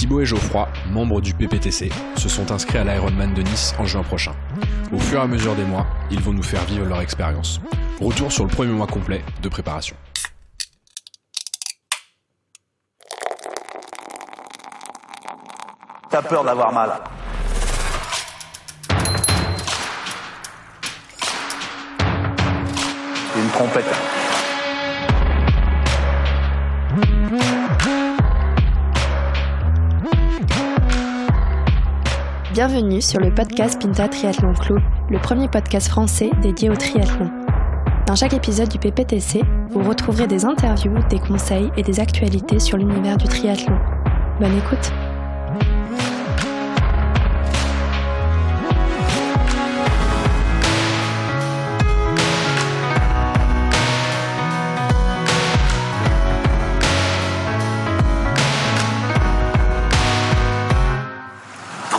Thibaut et Geoffroy, membres du PPTC, se sont inscrits à l'Ironman de Nice en juin prochain. Au fur et à mesure des mois, ils vont nous faire vivre leur expérience. Retour sur le premier mois complet de préparation. T'as peur d'avoir mal. C'est une trompette. Bienvenue sur le podcast Pinta Triathlon Club, le premier podcast français dédié au triathlon. Dans chaque épisode du PPTC, vous retrouverez des interviews, des conseils et des actualités sur l'univers du triathlon. Bonne écoute!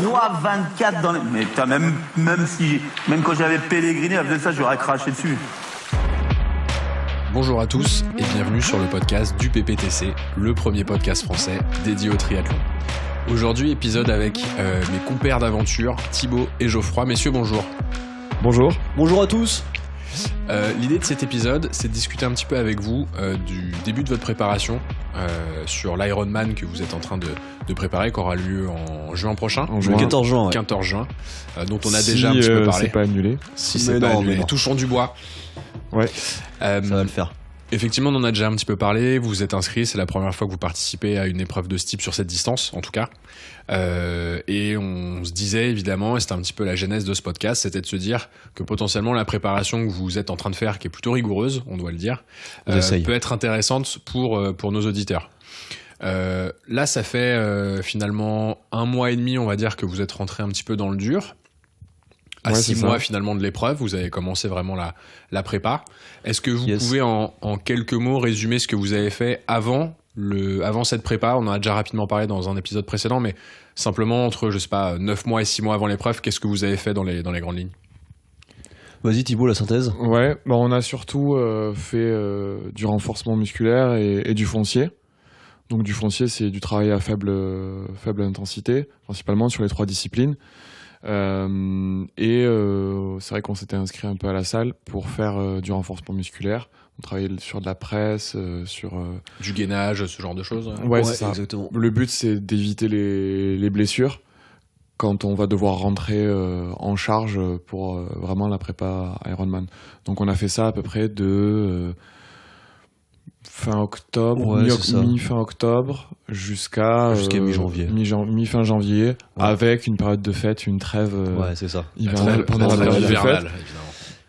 Trois 24 dans les... Mais putain, même quand j'avais Pellegrini, à ça, j'aurais craché dessus. Bonjour à tous et bienvenue sur le podcast du PPTC, le premier podcast français dédié au triathlon. Aujourd'hui, épisode avec mes compères d'aventure, Thibaut et Geoffroy. Messieurs, bonjour. Bonjour. Bonjour à tous. L'idée de cet épisode, c'est de discuter un petit peu avec vous du début de votre préparation sur l'Ironman que vous êtes en train de préparer, qui aura lieu en juin prochain. Le 14 juin. 14 juin, dont on a déjà un petit peu parlé. C'est pas annulé. Si c'est pas annulé. Touchons du bois. Ouais. Ça va le faire. Effectivement, on en a déjà un petit peu parlé. Vous vous êtes inscrits, c'est la première fois que vous participez à une épreuve de ce type sur cette distance, en tout cas. Et on se disait évidemment, et c'était un petit peu la genèse de ce podcast, c'était de se dire que potentiellement la préparation que vous êtes en train de faire, qui est plutôt rigoureuse, on doit le dire, peut être intéressante pour nos auditeurs. Là, ça fait finalement 1 mois et demi, on va dire, que vous êtes rentré un petit peu dans le dur. À 6 mois finalement de l'épreuve, vous avez commencé vraiment la prépa. Est-ce que vous pouvez en quelques mots résumer ce que vous avez fait avant cette prépa? On en a déjà rapidement parlé dans un épisode précédent, mais simplement entre, je sais pas, 9 mois et 6 mois avant l'épreuve, qu'est-ce que vous avez fait dans les grandes lignes? Vas-y Thibaut, la synthèse. Ouais, on a surtout fait du renforcement musculaire et du foncier. Donc du foncier, c'est du travail à faible intensité, principalement sur les 3 disciplines. C'est vrai qu'on s'était inscrit un peu à la salle pour faire du renforcement musculaire. On travaillait sur de la presse, sur du gainage, ce genre de choses. Ouais, c'est ça. Exactement. Le but, c'est d'éviter les blessures quand on va devoir rentrer en charge pour vraiment la prépa Ironman. Donc on a fait ça à peu près de fin octobre, mi-fin octobre jusqu'à mi-janvier. Mi-fin janvier, avec une période de fête, une trêve c'est ça. hivernale pendant la période de fête. Évidemment.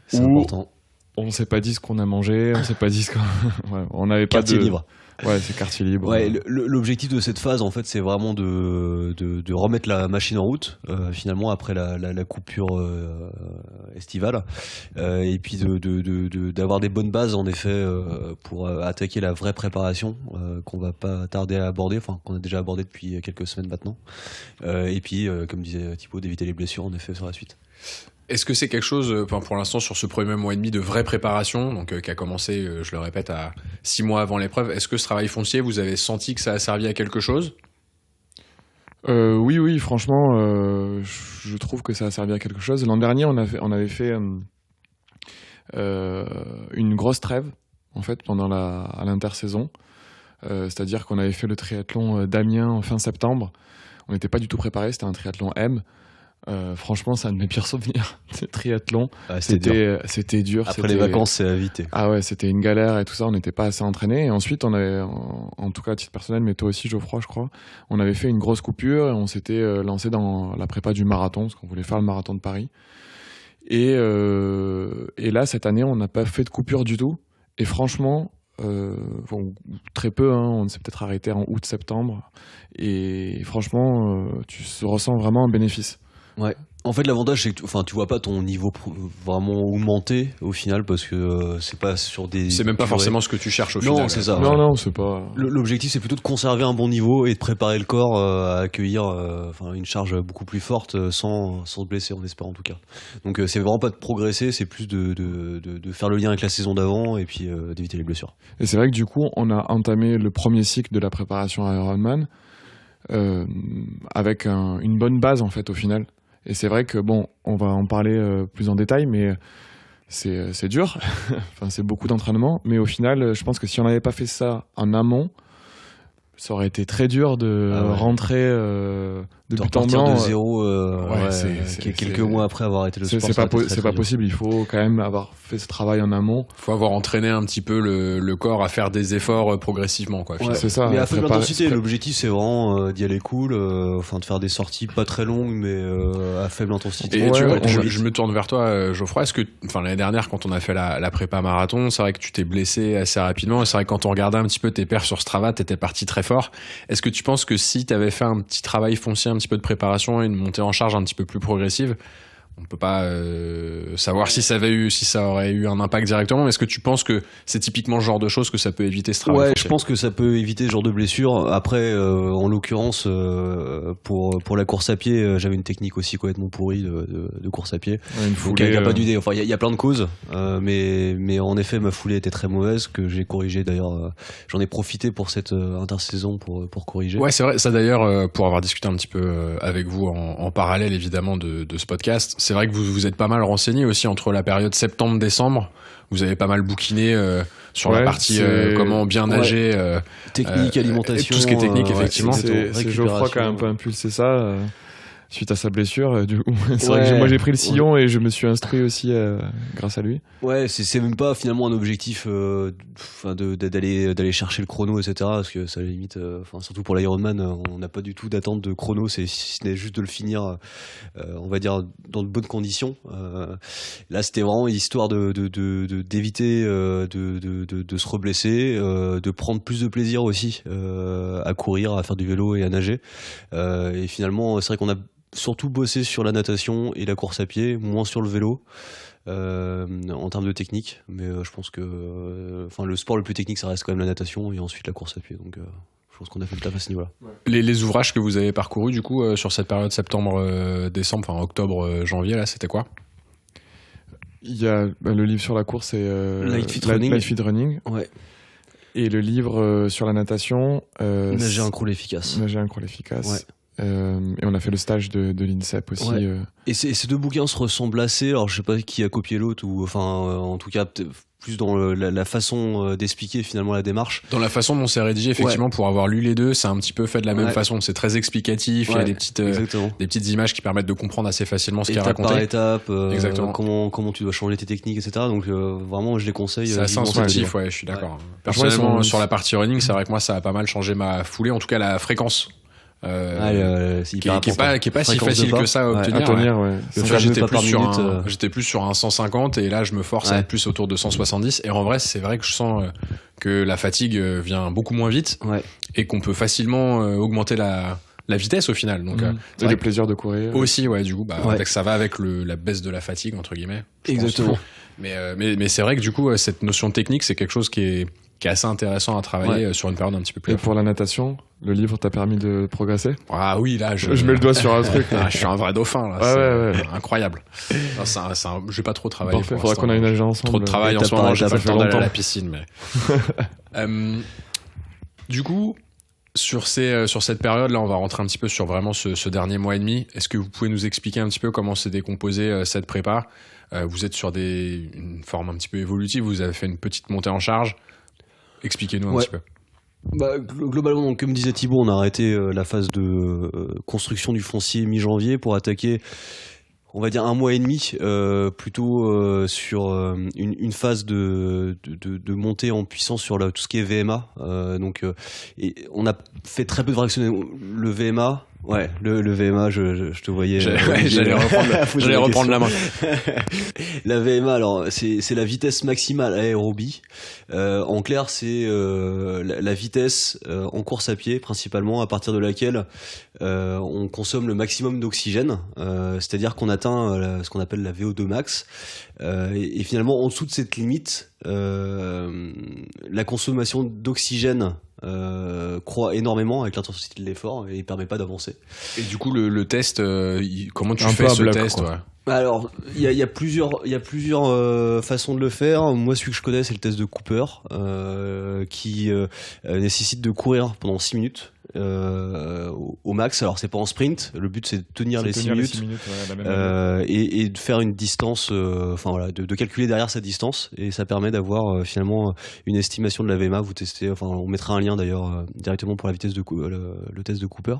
C'est important. On s'est pas dit ce qu'on a mangé, on s'est pas dit ce qu'on... Ouais, on n'avait pas quartier libre. Ouais, c'est quartier libre. Ouais, l'objectif de cette phase, en fait, c'est vraiment de remettre la machine en route, finalement, après la coupure estivale, et puis d'avoir des bonnes bases, en effet, pour attaquer la vraie préparation, qu'on va pas tarder à aborder, enfin, qu'on a déjà abordé depuis quelques semaines maintenant, et puis, comme disait Thibaut, d'éviter les blessures, en effet, sur la suite. Est-ce que c'est quelque chose, pour l'instant, sur ce premier mois et demi de vraie préparation, donc qui a commencé, je le répète, à 6 mois avant l'épreuve, est-ce que ce travail foncier, vous avez senti que ça a servi à quelque chose? Oui, franchement, je trouve que ça a servi à quelque chose. L'an dernier, on avait fait une grosse trêve, en fait, à l'intersaison. C'est-à-dire qu'on avait fait le triathlon d'Amiens en fin septembre. On n'était pas du tout préparé, c'était un triathlon M. Franchement, c'est un de mes pires souvenirs. C'est triathlon. C'était dur. Après les vacances, c'est à éviter. Ah ouais, c'était une galère et tout ça. On n'était pas assez entraînés. Et ensuite, on avait, en tout cas à titre personnel, mais toi aussi, Geoffroy, je crois, on avait fait une grosse coupure et on s'était lancé dans la prépa du marathon parce qu'on voulait faire le marathon de Paris. Et là, cette année, on n'a pas fait de coupure du tout. Et franchement, très peu. On s'est peut-être arrêté en août-septembre. Et franchement, tu ressens vraiment un bénéfice. Ouais. En fait, l'avantage, c'est que tu vois pas ton niveau vraiment augmenter au final parce que c'est pas sur des. C'est même pas forcément ce que tu cherches au final. Non, c'est ça. Non, c'est pas. L'objectif, c'est plutôt de conserver un bon niveau et de préparer le corps à accueillir une charge beaucoup plus forte sans se blesser, on espère en tout cas. Donc, c'est vraiment pas de progresser, c'est plus de faire le lien avec la saison d'avant et puis d'éviter les blessures. Et c'est vrai que du coup, on a entamé le premier cycle de la préparation à Ironman. avec une bonne base en fait au final. Et c'est vrai que bon, on va en parler plus en détail, mais c'est dur. Enfin, c'est beaucoup d'entraînement, mais au final, je pense que si on n'avait pas fait ça en amont, ça aurait été très dur de rentrer de but en blanc de zéro quelques mois après avoir arrêté le sport. C'est pas possible. Il faut quand même avoir fait ce travail en amont. Il faut avoir entraîné un petit peu le corps à faire des efforts progressivement, quoi. C'est ça. Mais à faible intensité, l'objectif c'est vraiment d'y aller cool, enfin de faire des sorties pas très longues, mais à faible intensité. Et tu vois, je me tourne vers toi, Geoffroy. Est-ce que, l'année dernière, quand on a fait la prépa marathon, c'est vrai que tu t'es blessé assez rapidement. Et c'est vrai que quand on regardait un petit peu tes perfs sur Strava, t'étais parti très fort. Est-ce que tu penses que si t'avais fait un petit travail foncier, un petit peu de préparation et une montée en charge un petit peu plus progressive, on peut pas savoir si ça aurait eu un impact directement, mais est-ce que tu penses que c'est typiquement le genre de choses que ça peut éviter ce travail? Ouais, je pense que ça peut éviter ce genre de blessure. Après, en l'occurrence, pour la course à pied, j'avais une technique aussi complètement pourrie de course à pied. Ouais, donc il n'y a pas d'idée. Enfin, il y a plein de causes, mais en effet, ma foulée était très mauvaise, que j'ai corrigé d'ailleurs. J'en ai profité pour cette intersaison pour corriger. Ouais, c'est vrai. Ça d'ailleurs, pour avoir discuté un petit peu avec vous en parallèle évidemment de ce podcast, c'est vrai que vous vous êtes pas mal renseigné aussi entre la période septembre-décembre. Vous avez pas mal bouquiné sur la partie comment bien nager, technique, alimentation, tout ce qui est technique, effectivement. C'est Geoffroy qui a un peu impulsé ça suite à sa blessure. Du coup, c'est vrai que moi j'ai pris le sillon et je me suis instruit aussi grâce à lui. Ouais, c'est même pas finalement un objectif d'aller chercher le chrono, etc. Parce que ça limite, surtout pour l'Ironman, on n'a pas du tout d'attente de chrono, si ce n'est juste de le finir, on va dire, dans de bonnes conditions. Là, c'était vraiment histoire d'éviter de se reblesser, de prendre plus de plaisir aussi à courir, à faire du vélo et à nager. Et finalement, c'est vrai qu'on a surtout bossé sur la natation et la course à pied, moins sur le vélo. En termes de technique, mais je pense que le sport le plus technique ça reste quand même la natation et ensuite la course à pied, donc je pense qu'on a fait le taf à ce niveau-là. Les ouvrages que vous avez parcourus du coup sur cette période septembre-décembre, octobre-janvier, là c'était quoi? Il y a le livre sur la course et Light Fit Running. Ouais. Et le livre sur la natation, Nager un crawl efficace. Ouais. Et on a fait le stage de l'INSEP aussi. Ouais. Et ces deux bouquins se ressemblent assez. Alors je sais pas qui a copié l'autre, ou en tout cas plus dans la façon d'expliquer finalement la démarche. Dans la façon dont c'est rédigé, effectivement, pour avoir lu les deux, c'est un petit peu fait de la même façon. C'est très explicatif. Il y a des petites images qui permettent de comprendre assez facilement ce qui est raconté. Étape par étape. Exactement. Comment tu dois changer tes techniques, etc. Donc vraiment, je les conseille. C'est assez instructif, je suis d'accord. Personnellement, sur la partie running, c'est vrai que moi, ça a pas mal changé ma foulée, en tout cas la fréquence. Qui est pas si facile que ça à obtenir. J'étais plus sur un 150 et là je me force à être plus autour de 170, et en vrai c'est vrai que je sens que la fatigue vient beaucoup moins vite et qu'on peut facilement augmenter la vitesse au final. Donc c'est le plaisir de courir aussi, du coup ça va avec la baisse de la fatigue entre guillemets. Exactement. Mais c'est vrai que du coup cette notion technique c'est quelque chose qui est assez intéressant à travailler sur une période un petit peu plus. Et pour la natation, le livre t'a permis de progresser? Ah oui, là je mets le doigt sur un truc. Je suis un vrai dauphin là. C'est incroyable. J'ai pas trop travaillé. Parfait, faudra qu'on aille nager ensemble. Trop de travail en ce moment, j'ai pas le temps d'aller à la piscine. Mais du coup, sur cette période là, on va rentrer un petit peu sur vraiment ce dernier mois et demi. Est-ce que vous pouvez nous expliquer un petit peu comment s'est décomposée cette prépa? Vous êtes sur une forme un petit peu évolutive, vous avez fait une petite montée en charge. Expliquez-nous un petit peu. Globalement, donc, comme disait Thibaut, on a arrêté la phase de construction du foncier mi-janvier pour attaquer, on va dire, un mois et demi, plutôt sur une phase de montée en puissance sur tout ce qui est VMA. Et on a fait très peu de fractionnel. Le VMA. Ouais, le VMA, je te voyais. J'allais reprendre la main. La VMA, alors, c'est la vitesse maximale aérobie. En clair, c'est la vitesse en course à pied, principalement, à partir de laquelle on consomme le maximum d'oxygène. C'est-à-dire qu'on atteint ce qu'on appelle la VO2 max. Et finalement, en dessous de cette limite, la consommation d'oxygène croît énormément avec l'intensité de l'effort et il permet pas d'avancer. Et du coup le test, comment tu fais ce test? Alors il y a plusieurs façons de le faire. Moi celui que je connais c'est le test de Cooper qui nécessite de courir pendant 6 minutes au max. Alors c'est pas en sprint, le but c'est de tenir les 6 minutes, ouais, la même et de faire une distance, de calculer derrière sa distance, et ça permet d'avoir finalement une estimation de la VMA. Vous testez, on mettra un lien d'ailleurs directement pour la vitesse de le test de Cooper.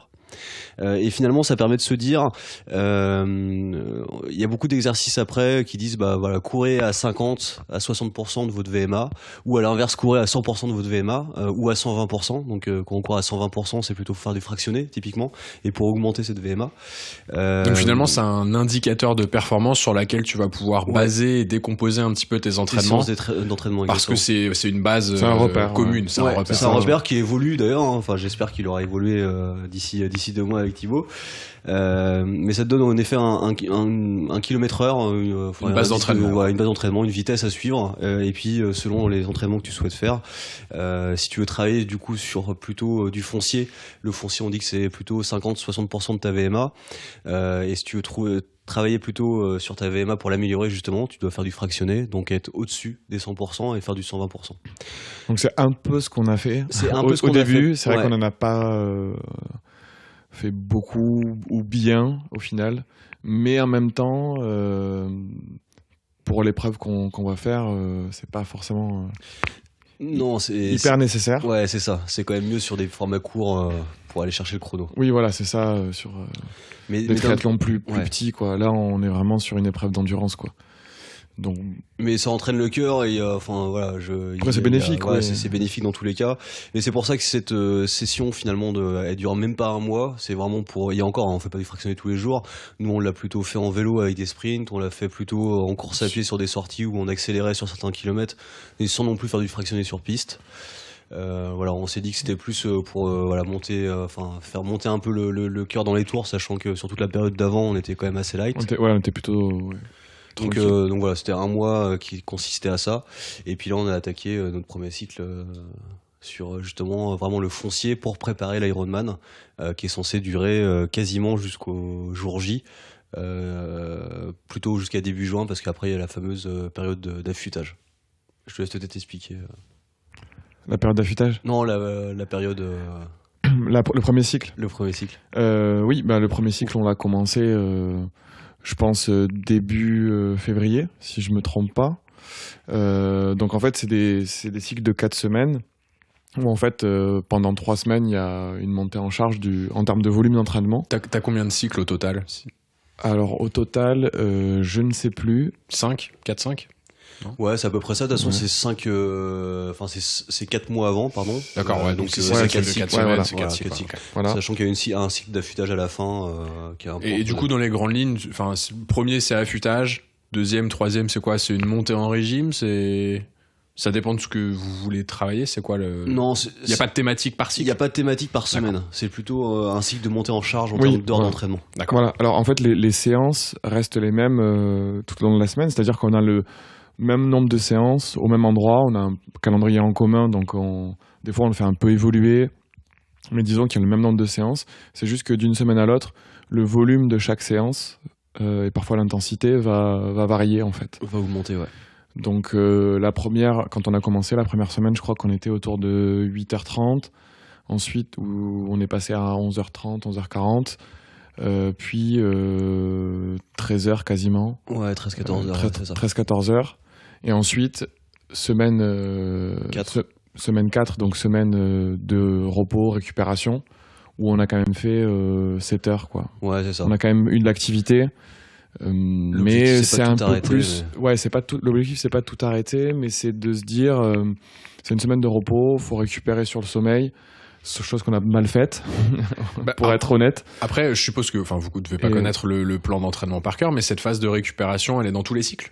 Et finalement ça permet de se dire, il y a beaucoup d'exercices après qui disent courez à 50 à 60% de votre VMA, ou à l'inverse courez à 100% de votre VMA, ou à 120%. Donc quand on court à 120%, c'est plutôt faire du fractionné typiquement, et pour augmenter cette VMA. Donc finalement c'est un indicateur de performance sur laquelle tu vas pouvoir baser et décomposer un petit peu tes entraînements, d'entraînement, parce que c'est une base c'est un repère, commune. Ouais. C'est un repère qui évolue d'ailleurs, hein. Enfin j'espère qu'il aura évolué d'ici 2 mois avec Thibaut. Mais ça te donne en effet un kilomètre-heure, une base d'entraînement, une base d'entraînement, une vitesse à suivre, et puis selon les entraînements que tu souhaites faire, si tu veux travailler du coup sur plutôt du foncier, le foncier on dit que c'est plutôt 50-60% de ta VMA, et si tu veux travailler plutôt sur ta VMA pour l'améliorer justement, tu dois faire du fractionné, donc être au-dessus des 100% et faire du 120%. Donc c'est un peu ce qu'on a fait. C'est un peu ce qu'on au début, a fait. C'est vrai qu'on en a pas fait beaucoup ou bien au final, mais en même temps pour l'épreuve qu'on va faire, c'est pas forcément non, c'est hyper nécessaire. Ouais, c'est ça. C'est quand même mieux sur des formats courts pour aller chercher le chrono. Oui, voilà, c'est ça, sur les triathlons plus petits, quoi. Là, on est vraiment sur une épreuve d'endurance, quoi. Donc... Mais ça entraîne le cœur et après c'est bénéfique, c'est bénéfique dans tous les cas. Et c'est pour ça que cette session finalement elle dure même pas un mois. C'est vraiment il y a encore, on fait pas du fractionné tous les jours. Nous on l'a plutôt fait en vélo avec des sprints, on l'a fait plutôt en course à pied sur des sorties où on accélérait sur certains kilomètres, et sans non plus faire du fractionné sur piste. On s'est dit que c'était plus pour faire monter un peu le cœur dans les tours, sachant que sur toute la période d'avant on était quand même assez light. On était plutôt donc voilà, c'était un mois qui consistait à ça, et puis là on a attaqué notre premier cycle sur justement vraiment le foncier pour préparer l'Ironman, qui est censé durer quasiment jusqu'au jour J, plutôt jusqu'à début juin, parce qu'après il y a la fameuse période d'affûtage. Je te laisse peut-être expliquer. La période d'affûtage ? Non, la période... le premier cycle ? Le premier cycle. Oui, le premier cycle, on l'a commencé, je pense, début février, si je me trompe pas. Donc en fait, c'est des cycles de 4 semaines, où en fait, pendant 3 semaines, il y a une montée en charge en termes de volume d'entraînement. T'as combien de cycles au total ? Alors au total, je ne sais plus. 5 ? 4-5 ? Ouais, c'est à peu près ça. De toute façon, c'est 4 mois avant, pardon. D'accord, ouais, donc c'est 4 cycles. Voilà. Sachant qu'il y a un cycle d'affûtage à la fin. Et du coup, dans les grandes lignes, premier c'est affûtage, deuxième, troisième, c'est quoi ? C'est une montée en régime ? Ça dépend de ce que vous voulez travailler. C'est quoi Non, il n'y a pas de thématique par cycle. Il n'y a pas de thématique par semaine. C'est plutôt un cycle de montée en charge en termes d'heures d'entraînement. D'accord. Voilà. Alors en fait, les séances restent les mêmes tout au long de la semaine. C'est-à-dire qu'on a le même nombre de séances au même endroit. On a un calendrier en commun, donc des fois on le fait un peu évoluer. Mais disons qu'il y a le même nombre de séances. C'est juste que d'une semaine à l'autre, le volume de chaque séance et parfois l'intensité va varier en fait. Va augmenter, ouais. Donc quand on a commencé la première semaine, je crois qu'on était autour de 8h30. Ensuite, où on est passé à 11h30, 11h40. Puis 13h quasiment. Ouais, 13-14h. 13-14h. Et ensuite, semaine 4, donc semaine de repos, récupération, où on a quand même fait 7 heures, quoi. Ouais, c'est ça. On a quand même eu de l'activité. Mais c'est un peu arrêter, plus. Mais... Ouais, l'objectif, c'est pas de tout arrêter, mais c'est de se dire, c'est une semaine de repos, faut récupérer sur le sommeil. Chose qu'on a mal faite, pour être honnête. Après, je suppose que, vous ne devez pas connaître le plan d'entraînement par cœur, mais cette phase de récupération, elle est dans tous les cycles.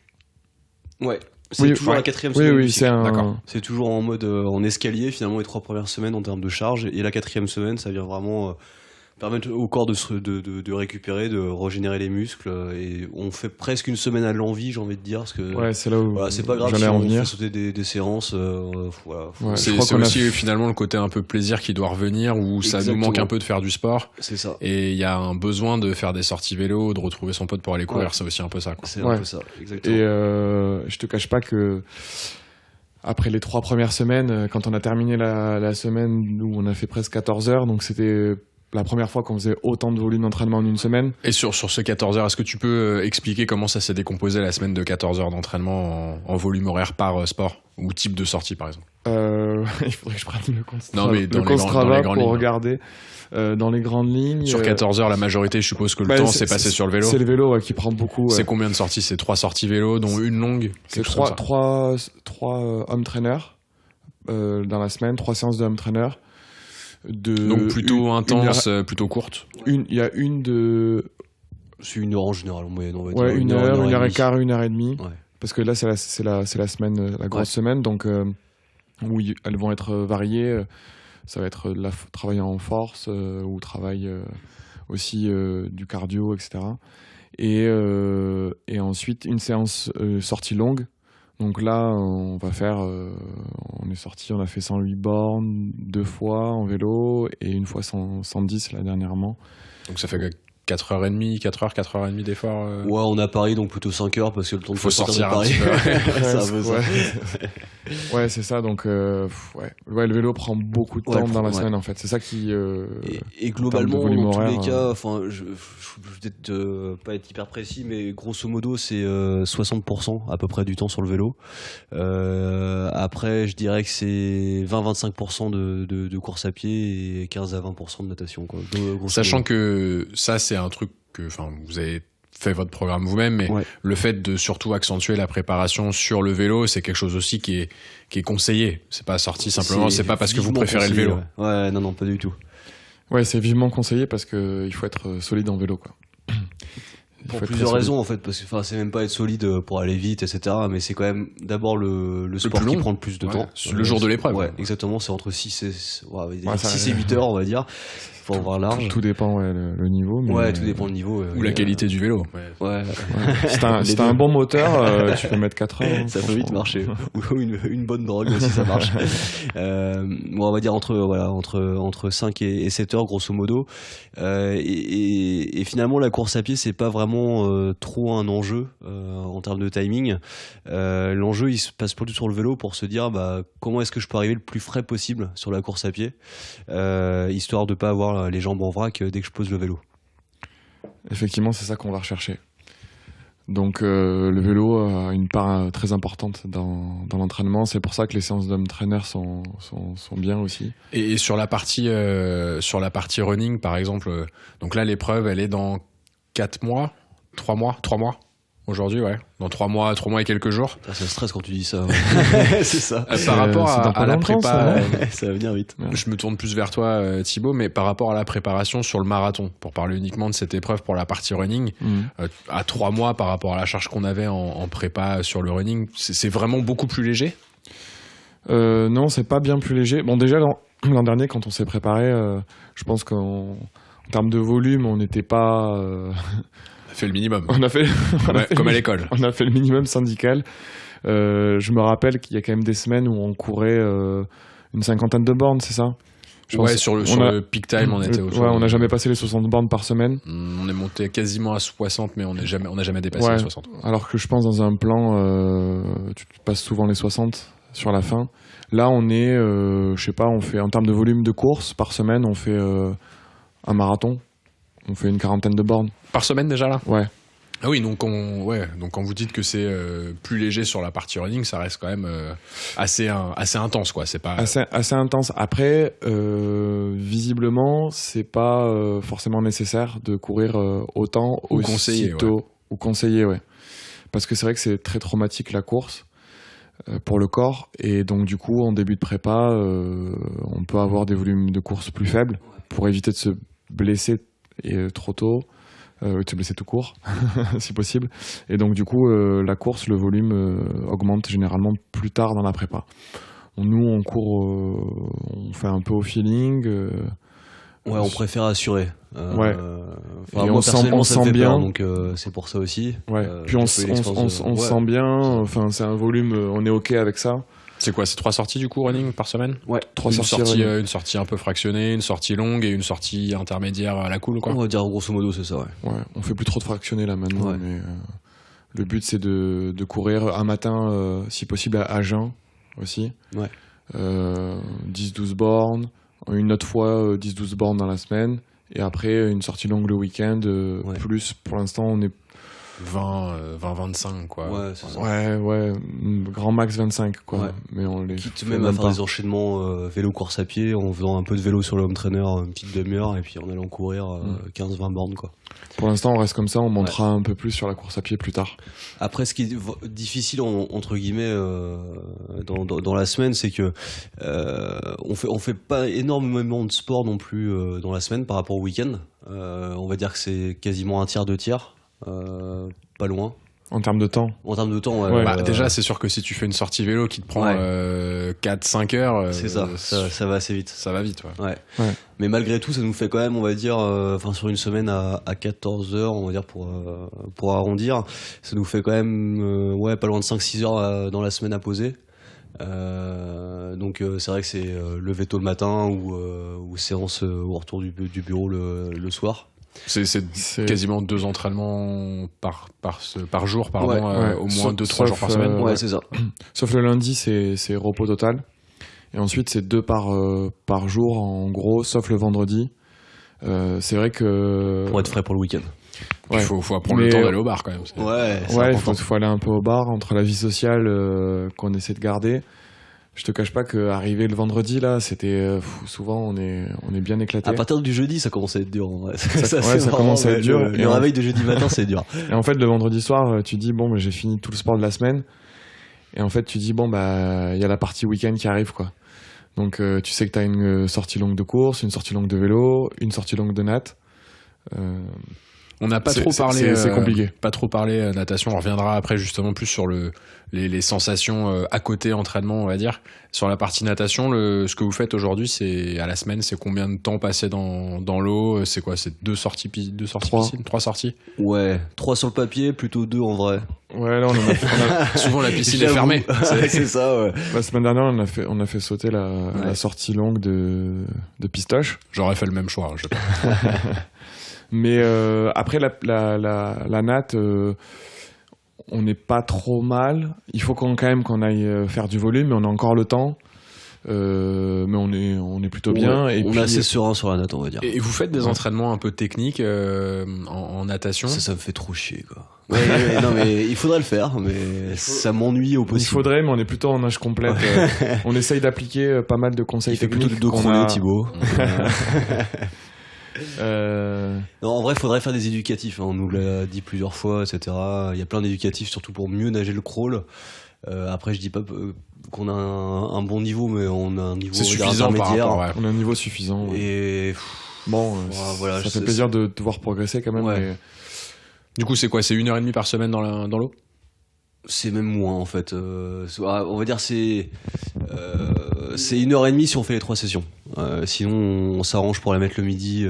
Ouais. C'est toujours la 4e semaine. Oui, d'accord. C'est toujours en mode en escalier, finalement, les 3 premières semaines en termes de charge. Et la 4e semaine, ça vient vraiment permettre au corps de récupérer, de régénérer les muscles. Et on fait presque une semaine à l'envie, j'ai envie de dire. Parce que, c'est là où c'est pas grave si on fait sauter des séances. C'est aussi finalement le côté un peu plaisir qui doit revenir, où ça nous manque un peu de faire du sport. C'est ça. Et il y a un besoin de faire des sorties vélo, de retrouver son pote pour aller courir. C'est aussi un peu ça, quoi. C'est un peu ça, exactement. Et je te cache pas que après les 3 premières semaines, quand on a terminé la semaine où on a fait presque 14 heures, donc c'était la première fois qu'on faisait autant de volume d'entraînement en une semaine. Et sur ce 14 heures, est-ce que tu peux expliquer comment ça s'est décomposé la semaine de 14 heures d'entraînement en volume horaire par sport ou type de sortie par exemple? Il faudrait que je prenne le compte Non, mais dans les Strava grandes pour lignes. regarder. Dans les grandes lignes. Sur 14 heures, la majorité, je suppose que le temps s'est passé sur le vélo. C'est le vélo qui prend beaucoup. C'est combien de sorties? C'est 3 sorties vélo, dont une longue? C'est 3 home trainers dans la semaine, 3 séances de home trainer. Donc plutôt intense, plutôt courte. Il y a une de. C'est 1 heure en général en moyenne, on va dire. 1 heure, 1 heure et quart, 1 heure et demie. Ouais. Parce que là, c'est la semaine, la grosse semaine, donc où elles vont être variées. Ça va être travail en force ou travail aussi du cardio, etc. Et ensuite, une séance sortie longue. Donc là, on va faire, on a fait 108 bornes 2 fois en vélo et une fois 110 là dernièrement. Donc ça fait 4h30, 4h30 d'effort. Ouais, on a Paris, donc plutôt 5 heures parce que le temps de faut sortir de Paris. Ouais, c'est ça. Donc, le vélo prend beaucoup de temps dans la semaine en fait. C'est ça qui. Et globalement, dans tous les cas, enfin, je vais peut-être pas être hyper précis, mais grosso modo, c'est 60% à peu près du temps sur le vélo. Après, je dirais que c'est 20-25% de course à pied et 15 à 20% de natation, quoi. Sachant que ça, c'est un truc que, enfin, vous avez fait votre programme vous-même, mais le fait de surtout accentuer la préparation sur le vélo, c'est quelque chose aussi qui est conseillé. C'est pas sorti simplement, c'est pas parce que vous préférez le vélo. Ouais, non, pas du tout. Ouais, c'est vivement conseillé parce que il faut être solide en vélo, quoi. Pour plusieurs raisons en fait, parce que c'est même pas être solide pour aller vite, etc. Mais c'est quand même d'abord le sport qui prend le plus de temps. Le jour de l'épreuve. Ouais, exactement, c'est entre 6 et 8 heures, on va dire. Faut avoir large. Tout dépend le niveau. Mais ouais, tout dépend le niveau. Ou la qualité du vélo. Ouais. C'est un bon moteur, tu peux mettre 4 heures. Ça peut vite marcher. Ou une bonne drogue aussi, ça marche. On va dire entre 5 et 7 heures, grosso modo. Et finalement, la course à pied, c'est pas vraiment trop un enjeu en termes de timing. L'enjeu, il se passe plutôt sur le vélo pour se dire comment est-ce que je peux arriver le plus frais possible sur la course à pied, histoire de pas avoir les jambes en vrac dès que je pose le vélo. Effectivement, c'est ça qu'on va rechercher. Donc le vélo a une part très importante dans l'entraînement. C'est pour ça que les séances d'home trainer sont bien aussi. Et sur la partie running, par exemple, donc là l'épreuve elle est dans 4 mois, 3 mois aujourd'hui, ouais. Dans 3 mois et quelques jours. Ça stresse quand tu dis ça. C'est ça. Par rapport à la prépa, ça va venir vite. Je me tourne plus vers toi, Thibaut, mais par rapport à la préparation sur le marathon, pour parler uniquement de cette épreuve pour la partie running, à 3 mois par rapport à la charge qu'on avait en prépa sur le running, c'est vraiment beaucoup plus léger? Non, c'est pas bien plus léger. Bon, déjà l'an dernier, quand on s'est préparé, je pense qu'en termes de volume, on n'était pas. On a fait le minimum. Comme à l'école. On a fait le minimum syndical. Je me rappelle qu'il y a quand même des semaines où on courait une 50aine de bornes, c'est ça? Sur le peak time, on était autour. Ouais, on n'a jamais passé les 60 bornes par semaine. On est monté quasiment à 60, mais on n'a jamais dépassé les 60. Alors que je pense dans un plan, tu passes souvent les 60 sur la fin. Là, on est, je sais pas, on fait en termes de volume de course par semaine, on fait un marathon. On fait une 40aine de bornes. Par semaine déjà là? Ouais. Ah oui, donc quand vous dites que c'est plus léger sur la partie running, ça reste quand même assez intense, quoi. C'est pas assez intense. Après, visiblement, c'est pas forcément nécessaire de courir autant ou conseillé, ou conseillé, ouais. Parce que c'est vrai que c'est très traumatique la course pour le corps, et donc du coup, en début de prépa, on peut avoir des volumes de course plus faibles pour éviter de se blesser trop tôt. De se blesser tout court, si possible. Et donc, du coup, la course, le volume augmente généralement plus tard dans la prépa. Nous, on court, on fait un peu au feeling. On préfère assurer. Ouais. Et moi, on sent bien. Peur, donc, c'est pour ça aussi. Ouais. Puis on sent bien. Enfin, c'est un volume, on est OK avec ça. C'est quoi, c'est 3 sorties du coup running par semaine? Ouais, 3 sorties. Une sortie un peu fractionnée, une sortie longue et une sortie intermédiaire à la cool, quoi. On va dire grosso modo, c'est ça, ouais. Ouais, on fait plus trop de fractionnés là maintenant, mais le but c'est de courir un matin, si possible à jeun, aussi. Ouais. 10-12 bornes, une autre fois 10-12 bornes dans la semaine, et après une sortie longue le week-end, plus pour l'instant on est 20-25 quoi. Ouais, c'est ça. ouais, grand max 25 quoi. Ouais. Mais on les Quitte fait même à faire pas. des enchaînements vélo course à pied en faisant un peu de vélo sur le home trainer une petite demi-heure et puis en allant courir 15-20 bornes quoi. Pour l'instant on reste comme ça, on montera un peu plus sur la course à pied plus tard. Après ce qui est difficile entre guillemets dans la semaine, c'est que on fait pas énormément de sport non plus dans la semaine par rapport au week-end. On va dire que c'est quasiment un tiers, 2 tiers. Pas loin. En termes de temps. En termes de temps, Ouais. Déjà, c'est sûr que si tu fais une sortie vélo qui te prend 4-5 heures, c'est ça va assez vite. Ça va vite, ouais. Ouais. Mais malgré tout, ça nous fait quand même, on va dire, sur une semaine à 14 heures, on va dire pour arrondir, ça nous fait quand même pas loin de 5-6 heures dans la semaine à poser. Donc c'est vrai que c'est lever tôt le matin ou séance au retour du bureau le soir. C'est quasiment 2 entraînements par jour, pardon, Ouais. au moins 2-3 jours par semaine. Ouais, c'est ça. Sauf le lundi, c'est repos total. Et ensuite, c'est 2 par jour, en gros, sauf le vendredi. C'est vrai que... Pour être frais pour le week-end. Il faut prendre le temps d'aller au bar quand même. Ouais, il faut aller un peu au bar, entre la vie sociale qu'on essaie de garder. Je te cache pas qu'arriver le vendredi, là, c'était souvent on est bien éclaté. À partir du jeudi, ça commence à être dur. En vrai. Ça commence à être dur. Le réveil de jeudi matin, c'est dur. Et en fait, le vendredi soir, tu dis bon, j'ai fini tout le sport de la semaine. Et en fait, tu dis bon, il y a la partie week-end qui arrive, quoi. Donc, tu sais que t'as une sortie longue de course, une sortie longue de vélo, une sortie longue de natte. On n'a pas trop parlé. C'est compliqué. Pas trop parlé natation. On reviendra après justement plus sur les sensations à côté entraînement, on va dire. Sur la partie natation, ce que vous faites aujourd'hui, c'est à la semaine, c'est combien de temps passé dans l'eau? C'est quoi? C'est 2 sorties piscine, 3 sorties? Ouais, 3 sur le papier, plutôt 2 en vrai. Ouais, là on a souvent la piscine est fermée. C'est ça, ouais. La semaine dernière, on a fait sauter la sortie longue de Pistoche. J'aurais fait le même choix. Mais après la natte, on n'est pas trop mal. Il faut quand même qu'on aille faire du volume, mais on a encore le temps. Mais on est plutôt bien. Et on est assez serein sur la natte, on va dire. Et vous faites des entraînements un peu techniques en natation? Ça me fait trop chier, quoi. Non, mais il faudrait le faire, mais ça m'ennuie au possible. Il faudrait, mais on est plutôt en nage complète. On essaye d'appliquer pas mal de conseils techniques. Il fait plutôt de dos crawlés, Thibaut. Non, en vrai, il faudrait faire des éducatifs. On nous l'a dit plusieurs fois, etc. Il y a plein d'éducatifs, surtout pour mieux nager le crawl. Après, je dis pas qu'on a un bon niveau, mais on a un niveau intermédiaire. On a un niveau suffisant. Ouais. Et bon, ça fait plaisir de te voir progresser quand même. Ouais. Mais... Du coup, c'est quoi? C'est 1h30 par semaine dans l'eau? C'est même moins en fait. On va dire c'est 1h30 si on fait les 3 sessions. Sinon on s'arrange pour la mettre le midi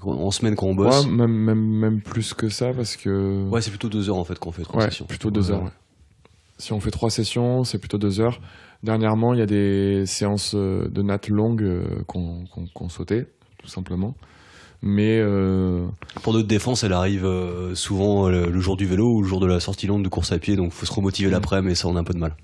en semaine quand on bosse. Ouais, même plus que ça parce que. Ouais, c'est plutôt 2 heures en fait quand on fait 3 sessions. Plutôt 2 heures. Ouais. Si on fait 3 sessions, c'est plutôt 2 heures. Dernièrement, il y a des séances de natte longues qu'on sautait tout simplement. Mais pour notre défense, elle arrive souvent le jour du vélo ou le jour de la sortie longue de course à pied, donc faut se remotiver l'après, mais ça on a un peu de mal.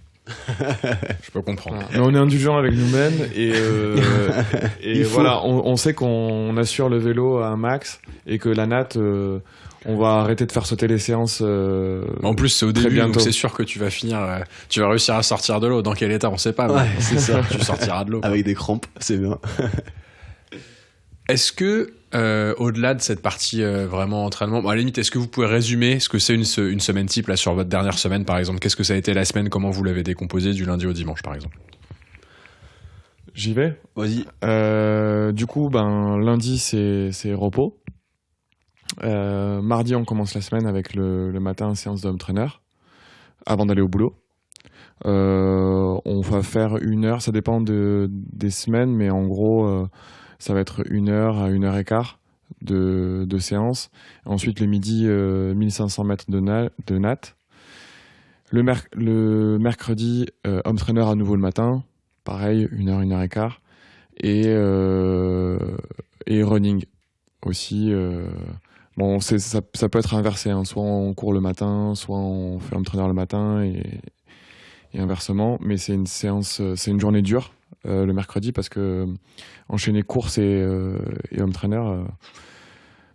Je peux comprendre. Voilà. Mais on est indulgent avec nous-mêmes et voilà, on sait qu'on assure le vélo à un max et que la natte, on va arrêter de faire sauter les séances. En plus, c'est au début, donc c'est sûr que tu vas finir, tu vas réussir à sortir de l'eau. Dans quel état, on sait pas. Ouais, c'est ça. Tu sortiras de l'eau. Avec des crampes, c'est bien. Est-ce que, au-delà de cette partie vraiment entraînement, à la limite, est-ce que vous pouvez résumer ce que c'est une semaine type là, sur votre dernière semaine, par exemple? Qu'est-ce que ça a été la semaine? Comment vous l'avez décomposé du lundi au dimanche, par exemple? J'y vais. Vas-y. Du coup, lundi, c'est repos. Mardi, on commence la semaine avec le matin, séance d'home trainer, avant d'aller au boulot. On va faire 1 heure, ça dépend des semaines, mais en gros... ça va être 1 heure à 1h15 de séance. Ensuite, le midi, 1500 mètres de natte. Le mercredi, home trainer à nouveau le matin. Pareil, 1 heure, 1h15. Et running aussi. Bon, ça peut être inversé. Hein. Soit on court le matin, soit on fait home trainer le matin et inversement. Mais c'est une journée dure le mercredi parce que enchaîner course et home trainer,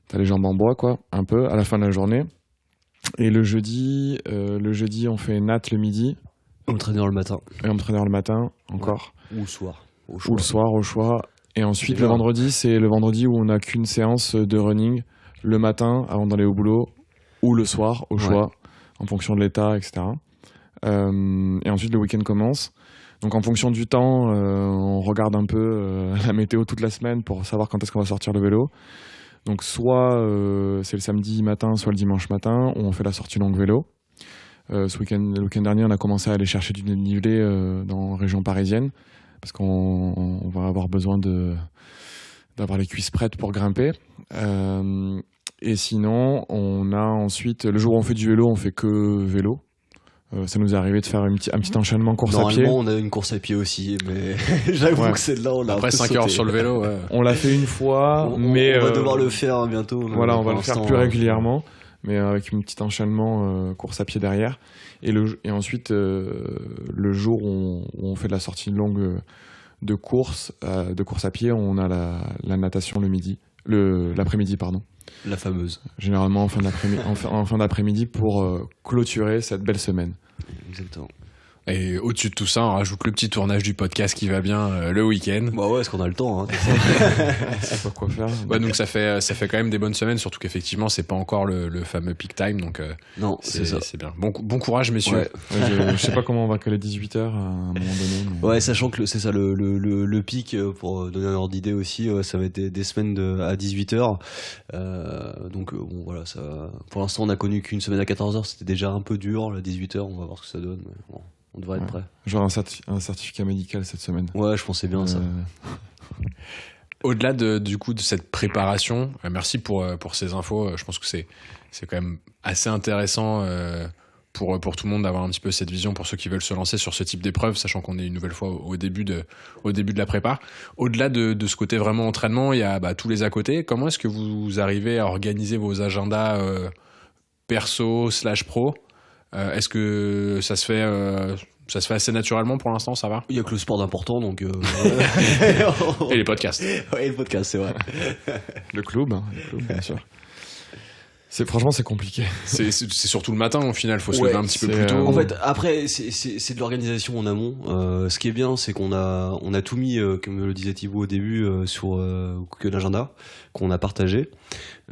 t'as les jambes en bois quoi, un peu à la fin de la journée. Et le jeudi, on fait nat le midi. Home trainer le matin. Et home trainer le matin encore. Ouais. Ou le soir. Ou le soir au choix. Et ensuite le vendredi, c'est le vendredi où on n'a qu'une séance de running le matin avant d'aller au boulot ou le soir au choix en fonction de l'état, etc. Et ensuite le week-end commence. Donc en fonction du temps, on regarde un peu la météo toute la semaine pour savoir quand est-ce qu'on va sortir le vélo. Donc soit c'est le samedi matin, soit le dimanche matin, où on fait la sortie longue vélo. Le week-end dernier, on a commencé à aller chercher du dénivelé dans la région parisienne, parce qu'on va avoir besoin d'avoir les cuisses prêtes pour grimper. Et sinon, on a ensuite, le jour où on fait du vélo, on fait que vélo. Ça nous est arrivé de faire un petit enchaînement course à pied. Normalement, on a une course à pied aussi, mais j'avoue que celle-là, on l'a après 5 heures sur le vélo. Ouais. On l'a fait une fois, mais on va devoir le faire bientôt. Voilà, on va le faire plus régulièrement, mais avec un petit enchaînement course à pied derrière. Et ensuite, le jour où on fait de la sortie longue de course à pied, on a la natation l'après-midi, pardon. La fameuse. Généralement en fin d'après-midi pour clôturer cette belle semaine. Exactement. Et au-dessus de tout ça, on rajoute le petit tournage du podcast qui va bien le week-end. Bah ouais, est-ce qu'on a le temps hein, c'est pas quoi faire. Bah donc ça fait quand même des bonnes semaines, surtout qu'effectivement c'est pas encore le fameux peak time, donc non, c'est ça. C'est bien. Bon courage messieurs. Ouais. Je sais pas comment on va caler 18h à un moment donné. Mais... Ouais, sachant que c'est ça le pic, pour donner un ordre d'idée aussi, ça va être des semaines à 18h. Donc bon voilà, ça. Pour l'instant on a connu qu'une semaine à 14h, c'était déjà un peu dur. La 18h, on va voir ce que ça donne. Mais bon. On devrait être prêt. Genre un certificat médical cette semaine. Ouais, je pensais bien ça. Au-delà du coup de cette préparation, merci pour ces infos. Je pense que c'est quand même assez intéressant pour tout le monde d'avoir un petit peu cette vision pour ceux qui veulent se lancer sur ce type d'épreuve, sachant qu'on est une nouvelle fois au début de la prépa. Au-delà de ce côté vraiment entraînement, il y a tous les à côté. Comment est-ce que vous arrivez à organiser vos agendas perso / pro? Est-ce que ça se fait assez naturellement pour l'instant, ça va? Il y a que le sport d'important, donc... Et les podcasts. Ouais, le podcast, c'est vrai. Le club, bien sûr. Franchement, c'est compliqué. C'est surtout le matin, au final, faut se lever un petit peu plus tôt. En fait, après, c'est de l'organisation en amont. Ce qui est bien, c'est qu'on a tout mis, comme le disait Thibaut au début, sur Google Agenda, qu'on a partagé.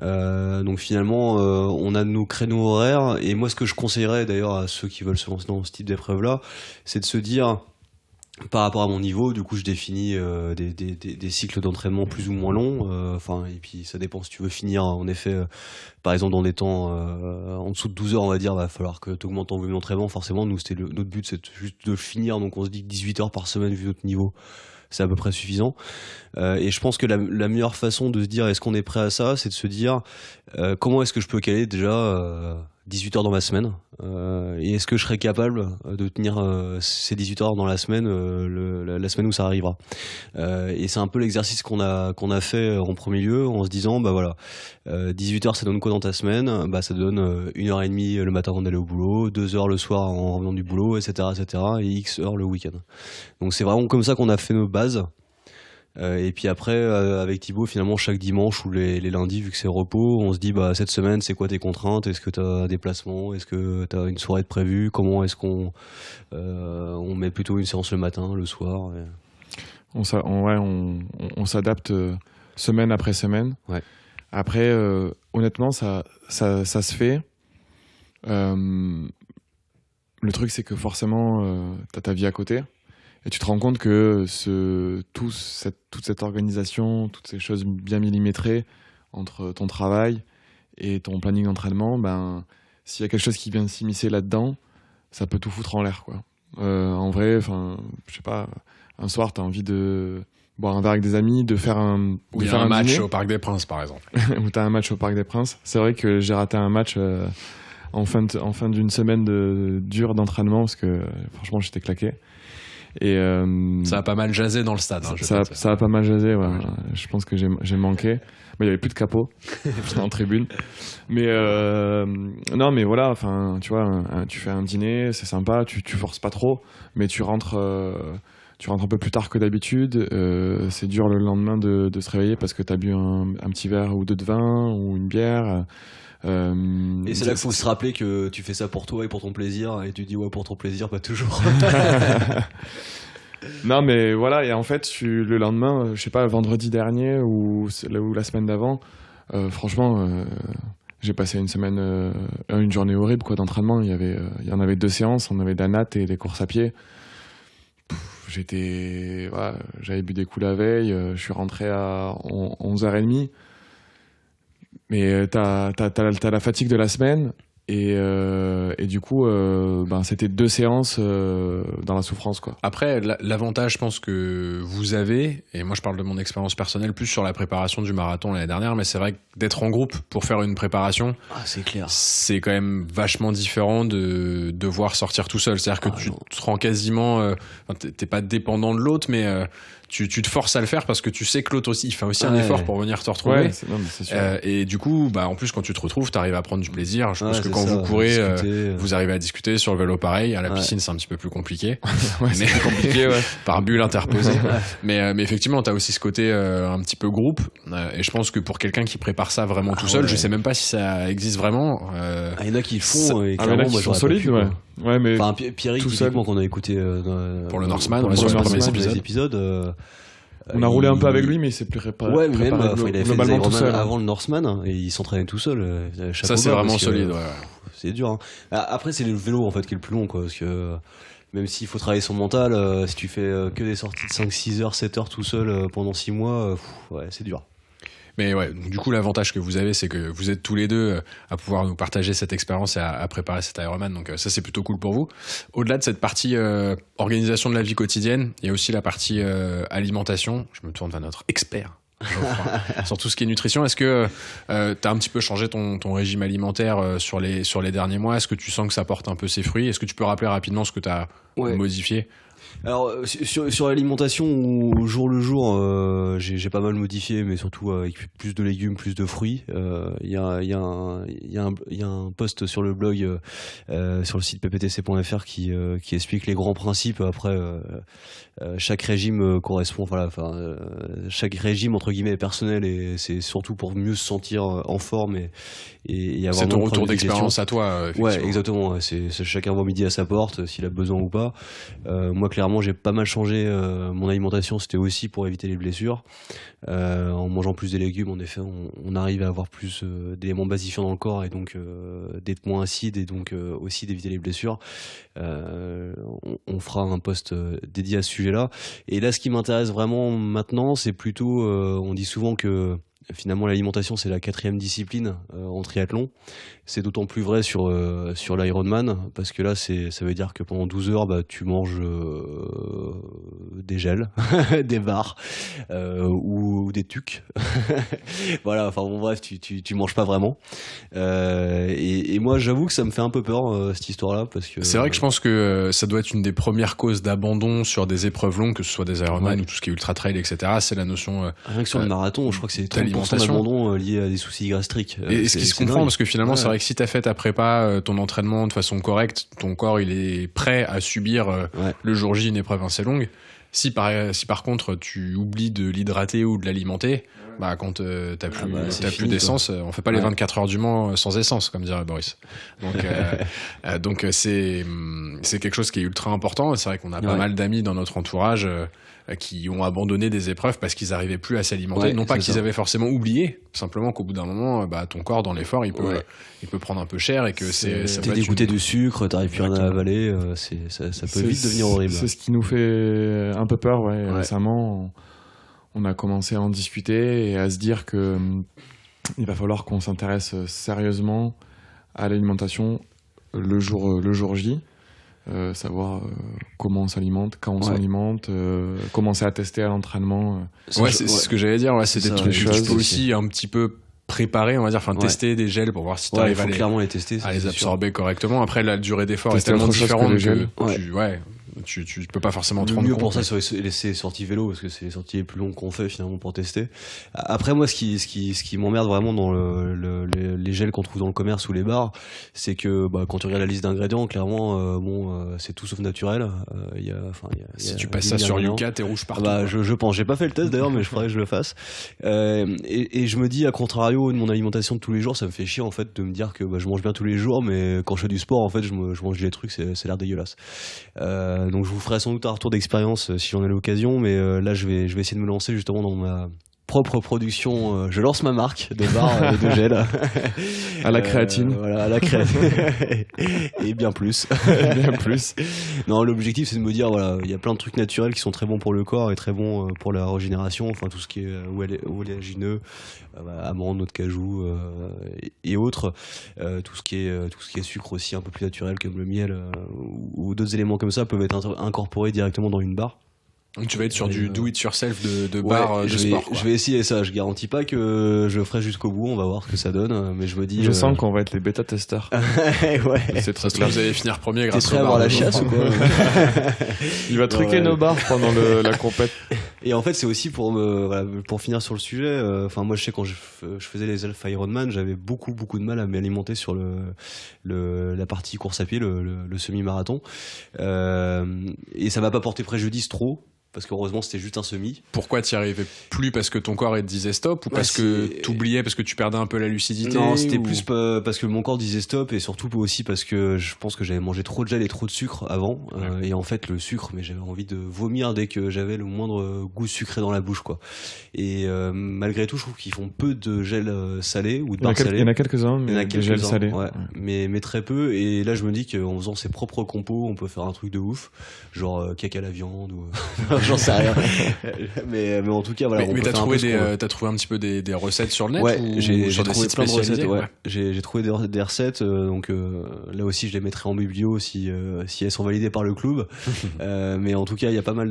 Donc finalement, on a nos créneaux horaires. Et moi, ce que je conseillerais d'ailleurs à ceux qui veulent se lancer dans ce type d'épreuve-là, c'est de se dire... Par rapport à mon niveau, du coup, je définis des cycles d'entraînement plus ou moins longs. Et puis ça dépend si tu veux finir. En effet, par exemple, dans des temps en dessous de 12 heures, on va dire, va falloir que tu augmentes ton volume d'entraînement. Forcément, nous, notre but, c'est juste de finir. Donc, on se dit que 18 heures par semaine, vu notre niveau, c'est à peu près suffisant. Et je pense que la meilleure façon de se dire est-ce qu'on est prêt à ça, c'est de se dire comment est-ce que je peux caler déjà 18 heures dans ma semaine, et est-ce que je serais capable de tenir ces 18 heures dans la semaine, la semaine où ça arrivera. Et c'est un peu l'exercice qu'on a fait en premier lieu, en se disant 18 heures ça donne quoi dans ta semaine? Ça donne 1h30 le matin avant d'aller au boulot, 2 heures le soir en revenant du boulot, etc., et X heures le week-end. Donc c'est vraiment comme ça qu'on a fait nos bases. Et puis après, avec Thibaut, finalement, chaque dimanche ou les lundis, vu que c'est repos, on se dit cette semaine, c'est quoi tes contraintes? Est-ce que tu as des placements? Est-ce que tu as une soirée de prévue? Comment est-ce qu'on on met plutôt une séance le matin, le soir? On s'adapte semaine après semaine. Ouais. Après, honnêtement, ça se fait. Le truc, c'est que forcément, tu as ta vie à côté. Et tu te rends compte que toute cette organisation, toutes ces choses bien millimétrées entre ton travail et ton planning d'entraînement, s'il y a quelque chose qui vient s'immiscer là-dedans, ça peut tout foutre en l'air, quoi. En vrai, je sais pas, un soir, t'as envie de boire un verre avec des amis, de faire un match dîner. Au Parc des Princes, par exemple. Ou t'as un match au Parc des Princes. C'est vrai que j'ai raté un match en fin d'une semaine dure d'entraînement parce que franchement, j'étais claqué. Et ça a pas mal jasé dans le stade. Hein, ça a pas mal jasé. Ouais. Je pense que j'ai manqué. Il y avait plus de capot en tribune. Mais non, mais voilà. Enfin, tu vois, tu fais un dîner, c'est sympa. Tu forces pas trop, mais tu rentres un peu plus tard que d'habitude. C'est dur le lendemain de se réveiller parce que t'as bu un petit verre ou deux de vin ou une bière. Et c'est là qu'il faut se rappeler que tu fais ça pour toi et pour ton plaisir, et tu dis ouais, pour ton plaisir, pas toujours. Non, mais voilà, et en fait, le lendemain, je sais pas, vendredi dernier ou la semaine d'avant, franchement, j'ai passé une journée horrible quoi, d'entraînement. Il y en avait 2 séances, on avait de la natte et des courses à pied. J'avais bu des coups la veille, je suis rentré à 11h30. Mais t'as la fatigue de la semaine et du coup c'était 2 séances dans la souffrance quoi. Après l'avantage je pense que vous avez, et moi je parle de mon expérience personnelle plus sur la préparation du marathon l'année dernière, mais c'est vrai que d'être en groupe pour faire une préparation, c'est clair, c'est quand même vachement différent de devoir sortir tout seul. C'est-à-dire que tu te rends quasiment t'es pas dépendant de l'autre, mais tu te forces à le faire parce que tu sais que l'autre aussi il fait aussi un effort pour venir te retrouver. Ouais, c'est sûr. Et du coup en plus quand tu te retrouves t'arrives à prendre du plaisir. Je pense que quand vous courez vous arrivez à discuter. Sur le vélo pareil, à la piscine c'est un petit peu plus compliqué. C'est compliqué par bulle interposée. mais effectivement t'as aussi ce côté un petit peu groupe, et je pense que pour quelqu'un qui prépare ça vraiment tout seul, je sais même pas si ça existe vraiment. Il y en a qui le font, et clairement moi j'aurais solides, ouais, mais enfin Pierrick typiquement qu'on a écouté pour le Norseman sur les premiers épisodes. On a roulé un peu avec lui, mais c'est plus préparé. Ouais, mais même il avait fait des tout seul avant le Norseman et il s'entraînait tout seul. Ça c'est vraiment solide. C'est dur. Hein. Après c'est le vélo en fait qui est le plus long quoi, parce que même s'il faut travailler son mental, si tu fais que des sorties de 5-6 heures, 7 heures tout seul pendant 6 mois, c'est dur. Mais ouais, du coup l'avantage que vous avez, c'est que vous êtes tous les deux à pouvoir nous partager cette expérience et à préparer cet Ironman, donc ça c'est plutôt cool pour vous. Au-delà de cette partie organisation de la vie quotidienne, il y a aussi la partie alimentation. Je me tourne vers notre expert sur tout ce qui est nutrition. Est-ce que t'as un petit peu changé ton régime alimentaire sur les derniers mois? Est-ce que tu sens que ça porte un peu ses fruits? Est-ce que tu peux rappeler rapidement ce que t'as modifié? Alors sur l'alimentation, au jour le jour, j'ai pas mal modifié, mais surtout avec plus de légumes, plus de fruits. Il y a un post sur le blog, sur le site pptc.fr qui explique les grands principes. Après, chaque régime correspond, chaque régime entre guillemets est personnel, et c'est surtout pour mieux se sentir en forme et avoir. C'est ton retour d'expérience à toi. Ouais, exactement. C'est chacun voit midi à sa porte, s'il a besoin ou pas. Moi, clairement, j'ai pas mal changé mon alimentation. C'était aussi pour éviter les blessures. En mangeant plus de légumes, en effet, on arrive à avoir plus d'éléments basifiants dans le corps, et donc d'être moins acide, et donc aussi d'éviter les blessures. On fera un post dédié à ce sujet-là. Et là, ce qui m'intéresse vraiment maintenant, c'est plutôt, on dit souvent que finalement l'alimentation c'est la 4e discipline en triathlon. C'est d'autant plus vrai sur l'Ironman, parce que là ça veut dire que pendant 12 heures tu manges des gels, des bars ou des tucs. Voilà, enfin bon, bref, tu manges pas vraiment. Et moi j'avoue que ça me fait un peu peur cette histoire-là, parce que c'est vrai que je pense que ça doit être une des premières causes d'abandon sur des épreuves longues, que ce soit des Ironman ou tout ce qui est ultra trail, etc. C'est la notion rien que sur le marathon, je crois que c'est 30% d'abandon lié à des soucis gastriques. Et ce qui se comprend, parce que finalement c'est vrai que si t'as fait ta prépa, ton entraînement de façon correcte, ton corps il est prêt à subir le jour J une épreuve assez longue. Si par contre tu oublies de l'hydrater ou de l'alimenter, quand t'as plus d'essence, on fait pas les 24 heures du Mans sans essence, comme dirait Boris. Donc c'est quelque chose qui est ultra important. C'est vrai qu'on a pas mal d'amis dans notre entourage qui ont abandonné des épreuves parce qu'ils arrivaient plus à s'alimenter, non pas qu'ils avaient forcément oublié, simplement qu'au bout d'un moment ton corps dans l'effort il peut prendre un peu cher, et que t'es dégoûté de sucre, t'arrives plus rien à avaler, ça peut vite devenir horrible. C'est ce qui nous fait un peu peur récemment. On a commencé à en discuter et à se dire que il va falloir qu'on s'intéresse sérieusement à l'alimentation le jour J. Savoir comment on s'alimente, quand on s'alimente, commencer à tester à l'entraînement. C'est ce que j'allais dire. C'est des trucs que tu peux aussi un petit peu préparer, on va dire, tester des gels pour voir si tu arrives à les tester, absorber correctement. Après, la durée d'effort est tellement différente que tu peux pas forcément te Le rendre mieux compte. pour ça, c'est les sorties vélo, parce que c'est les sorties les plus longues qu'on fait finalement pour tester. Après, moi, ce qui m'emmerde vraiment dans les gels qu'on trouve dans le commerce ou les bars, c'est que quand tu regardes la liste d'ingrédients, clairement, c'est tout sauf naturel. Si tu passes ça sur Yuka, t'es rouge partout. Je pense. J'ai pas fait le test d'ailleurs, mais je faudrait que je le fasse. Et je me dis, à contrario de mon alimentation de tous les jours, ça me fait chier en fait de me dire que je mange bien tous les jours, mais quand je fais du sport, en fait, je mange des trucs, c'est l'air dégueulasse. Donc je vous ferai sans doute un retour d'expérience si j'en ai l'occasion, mais là je vais essayer de me lancer justement dans ma propre production. Je lance ma marque de bar et de gel À la créatine. Voilà, à la créatine. Et bien plus. Bien plus. Non, l'objectif c'est de me dire, voilà, il y a plein de trucs naturels qui sont très bons pour le corps et très bons pour la régénération, enfin tout ce qui est oléagineux, amandes, noix de cajou et autres, tout ce qui est sucre aussi un peu plus naturel comme le miel ou d'autres éléments comme ça peuvent être incorporés directement dans une barre. Donc tu vas être sur du do it yourself de bar de sport, quoi. Je vais essayer ça. Je garantis pas que je le ferai jusqu'au bout. On va voir ce que ça donne. Mais je me dis. Je sens qu'on va être les bêta-testeurs. Ouais. C'est très Ça se trouve, vous allez finir premier grâce T'es prêt au à bar avoir la de chasse ou quoi? Il va truquer nos bars pendant la compète. Et en fait, c'est aussi pour finir sur le sujet. Enfin, moi, je sais quand je faisais les Elf Ironman, j'avais beaucoup de mal à m'alimenter sur la partie course à pied, le semi-marathon. Et ça m'a pas porté préjudice trop. Parce qu'heureusement c'était juste un semi. Pourquoi t'y arrivais plus? Parce que ton corps te disait stop, ou parce que t'oubliais, parce que tu perdais un peu la lucidité? Non, c'était plus parce que mon corps disait stop, et surtout aussi parce que je pense que j'avais mangé trop de gel et trop de sucre avant. Et en fait le sucre, mais j'avais envie de vomir dès que j'avais le moindre goût sucré dans la bouche, quoi. Et malgré tout, je trouve qu'ils font peu de gel salé ou de barres salées. Il y en a quelques-uns, mais des gels salés. Ouais. Mais très peu. Et là je me dis qu'en faisant ses propres compos, on peut faire un truc de ouf, genre cake à la viande ou j'en sais rien. mais en tout cas, voilà. Mais t'as trouvé un petit peu des recettes sur le net? Ouais, j'ai sur trouvé plein de recettes. Ouais. J'ai trouvé des recettes, donc là aussi je les mettrai en biblio si elles sont validées par le club. Mais en tout cas, il y a pas mal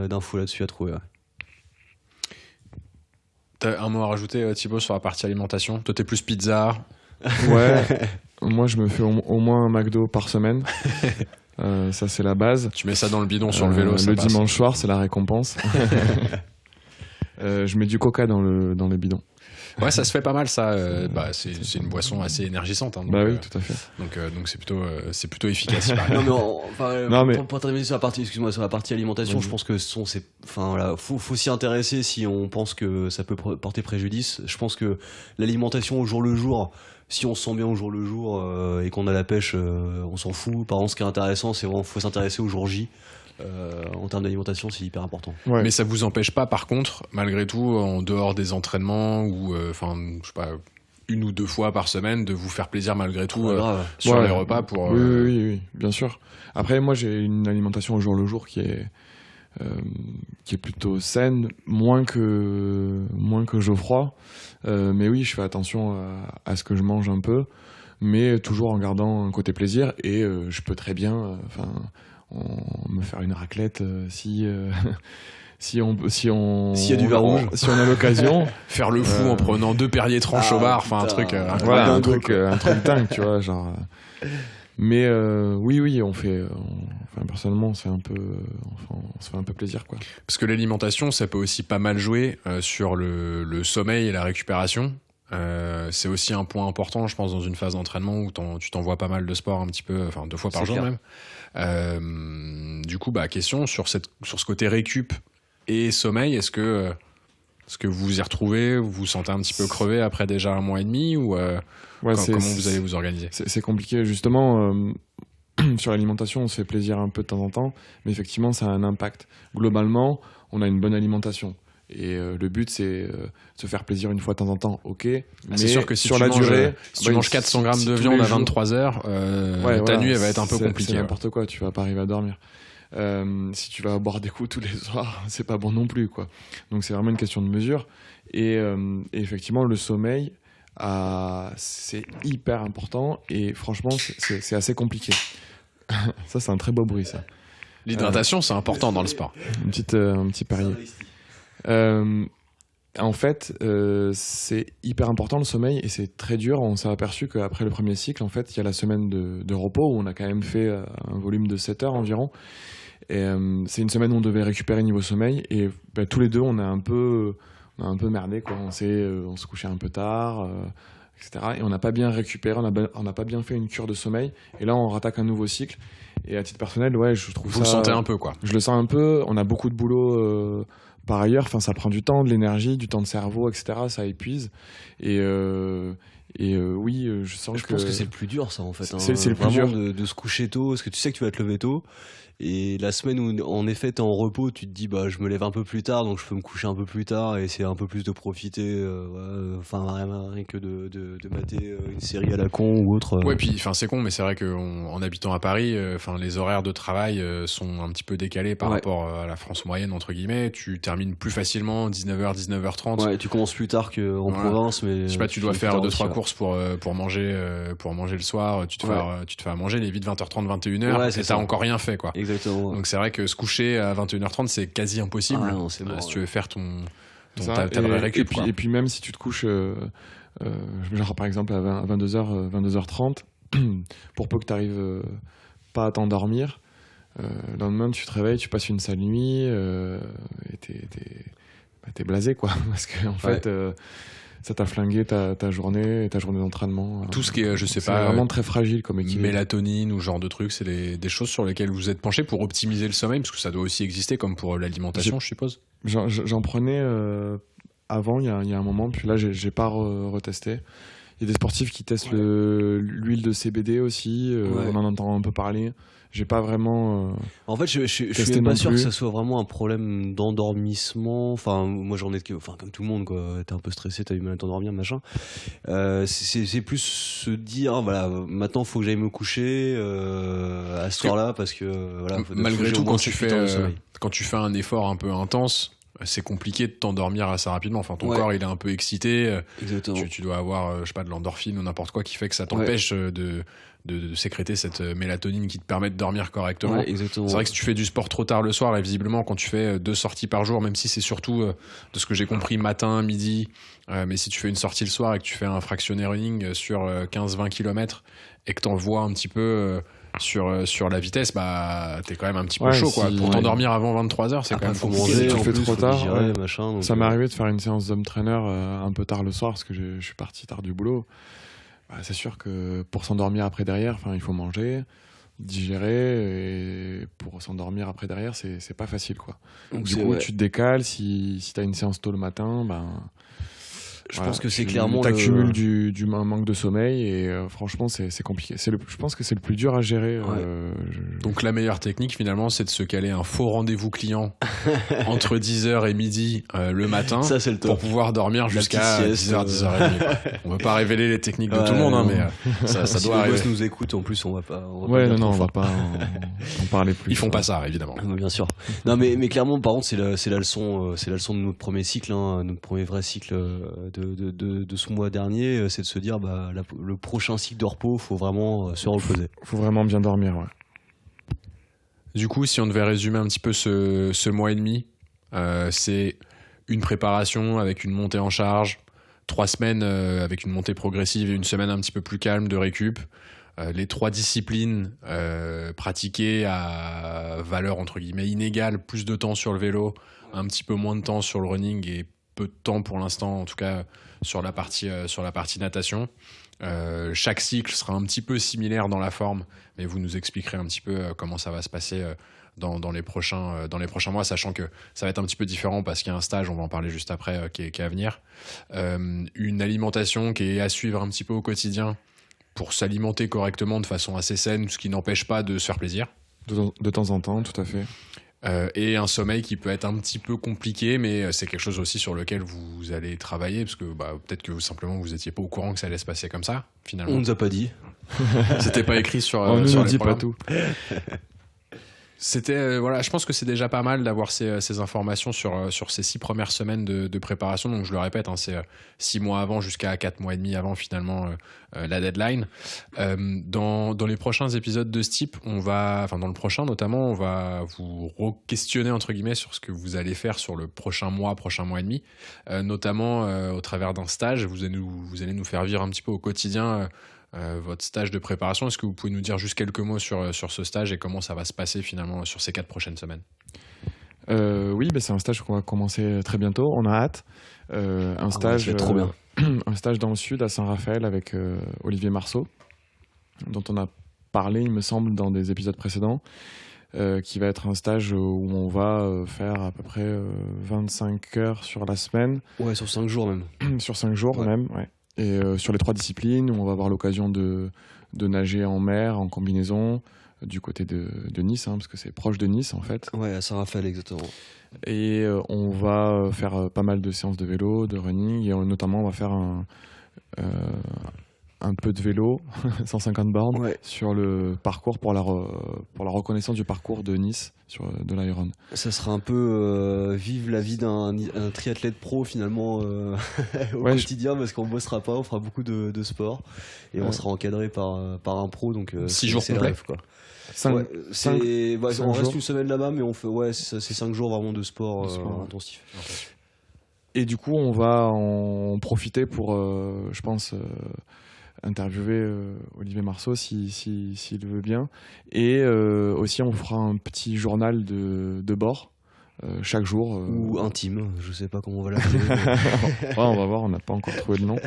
d'infos là-dessus à trouver. Ouais. T'as un mot à rajouter, Thibaut, sur la partie alimentation? Toi, t'es plus pizza? Ouais. Moi, je me fais au moins un McDo par semaine. Ça c'est la base. Tu mets ça dans le bidon sur le vélo, ça le passe. dimanche soir c'est la récompense. Je mets du coca dans le bidon. Ouais, ça se fait pas mal, ça. C'est une boisson assez énergisante, hein, donc, oui, tout à fait. Donc c'est plutôt efficace. Pour terminer sur la partie alimentation, je pense que faut s'y intéresser si on pense que ça peut porter préjudice. Je pense que l'alimentation au jour le jour, si on se sent bien au jour le jour et qu'on a la pêche, on s'en fout. Par contre, ce qui est intéressant, c'est vraiment faut s'intéresser au jour J. En termes d'alimentation, c'est hyper important. Ouais. Mais ça vous empêche pas, par contre, malgré tout, en dehors des entraînements ou je sais pas, 1 ou 2 fois par semaine, de vous faire plaisir malgré tout sur les repas pour. Oui, bien sûr. Après, moi, j'ai une alimentation au jour le jour qui est plutôt saine, moins que Geoffroy. Mais oui, je fais attention à ce que je mange un peu, mais toujours en gardant un côté plaisir. Et je peux très bien, me faire une raclette si on s'il y a du vin rouge, si on a l'occasion, faire le fou en prenant 2 Perrier tranches au bar, enfin un truc. Voilà, un truc dingue, tu vois, genre. Mais oui, on fait. Personnellement, on se fait un peu plaisir, quoi. Parce que l'alimentation, ça peut aussi pas mal jouer sur le sommeil et la récupération. C'est aussi un point important, je pense, dans une phase d'entraînement où tu t'envoies pas mal de sport un petit peu, 2 fois par jour clair. même. Du coup, question sur ce côté récup et sommeil, est-ce que vous vous y retrouvez, vous vous sentez un petit peu crevé après déjà 1 mois et demi, ou comment vous allez vous organiser? C'est compliqué, justement. Sur l'alimentation, on se fait plaisir un peu de temps en temps, mais effectivement, ça a un impact. Globalement, on a une bonne alimentation. Et le but, c'est se faire plaisir une fois de temps en temps, ok. Mais c'est sûr que si sur tu la manges, durée, si tu manges 400 grammes de viande à 23 heures, ta nuit, elle va être un peu compliquée. C'est n'importe quoi, tu vas pas arriver à dormir. Si tu vas boire des coups tous les soirs, c'est pas bon non plus, quoi. Donc c'est vraiment une question de mesure. Et effectivement, le sommeil, c'est hyper important. Et franchement, c'est assez compliqué. Ça, c'est un très beau bruit, ça. L'hydratation, c'est important dans le sport. Un petit parier. En fait, c'est hyper important le sommeil, et c'est très dur. On s'est aperçu qu'après le premier cycle, en fait, il y a la semaine de repos où on a quand même fait un volume de 7 heures environ. Et c'est une semaine où on devait récupérer niveau sommeil. Et tous les deux, on a un peu merdé, quoi. On se couchait un peu tard, etc. Et on n'a pas bien récupéré, on n'a pas bien fait une cure de sommeil. Et là, on rattaque un nouveau cycle. Et à titre personnel, ouais, je trouve ça... Vous le sentez un peu, quoi. Je le sens un peu. On a beaucoup de boulot par ailleurs. Enfin, ça prend du temps, de l'énergie, du temps de cerveau, etc. Ça épuise. Et oui, je sens Je pense que c'est le plus dur, ça, en fait. C'est le plus vraiment dur. de se coucher tôt, parce que tu sais que tu vas te lever tôt. Et la semaine où, en effet, t'es en repos, tu te dis, bah, je me lève un peu plus tard, donc je peux me coucher un peu plus tard et essayer un peu plus de profiter, rien que de mater une série à la con ou autre. Ouais, puis c'est con, mais c'est vrai qu'en habitant à Paris, les horaires de travail sont un petit peu décalés par rapport à la France moyenne, entre guillemets. Tu termines plus facilement 19h, 19h30. Ouais, tu commences plus tard qu'en province, mais... Je sais pas, tu dois faire 2-3 courses pour manger le soir, tu te fais à manger, il est vite 20h30, 21h, ouais, et t'as encore rien fait, quoi. Exactement. Donc c'est vrai que se coucher à 21h30, c'est quasi impossible. Ah non, c'est mort, si tu veux faire ta et, vraie récup. Et puis même si tu te couches, genre par exemple à 22h, 22h30, pour peu que tu n'arrives pas à t'endormir, le lendemain tu te réveilles, tu passes une sale nuit, et t'es blasé, quoi. Parce que en fait, ça t'a flingué ta journée d'entraînement. Tout ce qui est, je sais pas, c'est vraiment très fragile comme équilibre. Mélatonine ou ce genre de trucs, c'est des choses sur lesquelles vous êtes penché pour optimiser le sommeil, parce que ça doit aussi exister comme pour l'alimentation, je suppose. J'en prenais avant, il y a un moment, puis là j'ai pas retesté. Il y a des sportifs qui testent l'huile de CBD aussi, on en entend un peu parler. J'ai pas vraiment. En fait, je suis même pas sûr que ça soit vraiment un problème d'endormissement. Enfin, moi j'en ai comme tout le monde, quoi. T'es un peu stressé, t'as du mal à t'endormir, machin. C'est plus se dire, voilà, maintenant faut que j'aille me coucher à ce soir-là, parce que voilà. Malgré tout, quand tu fais un effort un peu intense, c'est compliqué de t'endormir assez rapidement. Enfin, ton corps, il est un peu excité. Tu dois avoir, je sais pas, de l'endorphine ou n'importe quoi qui fait que ça t'empêche de sécréter cette mélatonine qui te permet de dormir correctement. Ouais, exactement. C'est vrai que si tu fais du sport trop tard le soir, et visiblement quand tu fais 2 sorties par jour, même si c'est surtout de ce que j'ai compris matin, midi, mais si tu fais une sortie le soir et que tu fais un fractionné running sur 15-20 km et que t'en vois un petit peu sur la vitesse, bah t'es quand même un petit peu chaud, quoi. Pour t'endormir avant 23h, c'est quand même compliqué. Si tu fais trop tard, machin, ça m'est arrivé de faire une séance d'home trainer un peu tard le soir parce que je suis parti tard du boulot. C'est sûr que pour s'endormir après derrière, il faut manger, digérer, et pour s'endormir après derrière, c'est pas facile, quoi. Donc, du coup, tu te décales. Si t'as une séance tôt le matin, je pense que c'est clairement t'accumules du manque de sommeil, et franchement c'est compliqué. Je pense que c'est le plus dur à gérer. Donc la meilleure technique finalement, c'est de se caler un faux rendez-vous client entre 10h et midi le matin. Ça, c'est le top. Pour pouvoir dormir jusqu'à 10h, 10h30. On veut pas révéler les techniques de tout le monde, mais ça si doit arriver. Si les boss nous écoutent, en plus on va pas on va pas en parler plus. Ils font pas ça, évidemment. Bien sûr. Non, mais clairement, par contre, c'est la leçon de notre premier cycle, notre premier vrai cycle de ce mois dernier, c'est de se dire, le prochain cycle de repos, faut vraiment se reposer. Faut vraiment bien dormir, ouais. Du coup, si on devait résumer un petit peu ce mois et demi, c'est une préparation avec une montée en charge, 3 semaines avec une montée progressive et une semaine un petit peu plus calme de récup. Les 3 disciplines pratiquées à valeur entre guillemets inégale, plus de temps sur le vélo, un petit peu moins de temps sur le running et peu de temps pour l'instant, en tout cas sur la partie natation. Chaque cycle sera un petit peu similaire dans la forme, mais vous nous expliquerez un petit peu comment ça va se passer dans les prochains mois, sachant que ça va être un petit peu différent parce qu'il y a un stage, on va en parler juste après, qui est à venir. Une alimentation qui est à suivre un petit peu au quotidien pour s'alimenter correctement de façon assez saine, ce qui n'empêche pas de se faire plaisir. De temps en temps, tout à fait. Et un sommeil qui peut être un petit peu compliqué, mais c'est quelque chose aussi sur lequel vous allez travailler, parce que peut-être que simplement vous étiez pas au courant que ça allait se passer comme ça, finalement. On nous a pas dit. C'était pas écrit sur on sur nous les dit programmes. pas tout. C'était je pense que c'est déjà pas mal d'avoir ces informations sur ces 6 premières semaines de préparation. Donc je le répète, c'est 6 mois avant jusqu'à 4 mois et demi avant finalement la deadline. Dans les prochains épisodes de ce type, dans le prochain notamment, on va vous re-questionner entre guillemets sur ce que vous allez faire sur le prochain mois et demi, notamment au travers d'un stage. Vous allez nous faire vivre un petit peu au quotidien votre stage de préparation. Est-ce que vous pouvez nous dire juste quelques mots sur ce stage et comment ça va se passer finalement sur ces 4 prochaines semaines? Oui, c'est un stage qu'on va commencer très bientôt. On a hâte. Un stage, trop bien. Un stage dans le sud à Saint-Raphaël avec Olivier Marceau, dont on a parlé, il me semble, dans des épisodes précédents, qui va être un stage où on va faire à peu près 25 heures sur la semaine. Ouais, sur 5 jours même. Sur 5 jours même, ouais. Et sur les 3 disciplines, où on va avoir l'occasion de nager en mer, en combinaison, du côté de Nice, parce que c'est proche de Nice en fait. Ouais, à Saint-Raphaël, exactement. Et on va faire pas mal de séances de vélo, de running, et notamment on va faire un peu de vélo, 150 bornes, sur le parcours pour la reconnaissance du parcours de Nice, de l'Iron. Ça sera un peu vivre la vie d'un triathlète pro finalement au quotidien, parce qu'on bossera pas, on fera beaucoup de sport, et on sera encadré par un pro, donc 6 jours complets, quoi. On reste une semaine là-bas, mais on fait c'est 5 jours vraiment de sport intensif. Et du coup, on va en profiter pour, je pense, interviewer Olivier Marceau s'il veut bien. Et aussi, on fera un petit journal de bord chaque jour. Ou intime, je sais pas comment on va l'appeler. On va voir, on n'a pas encore trouvé le nom.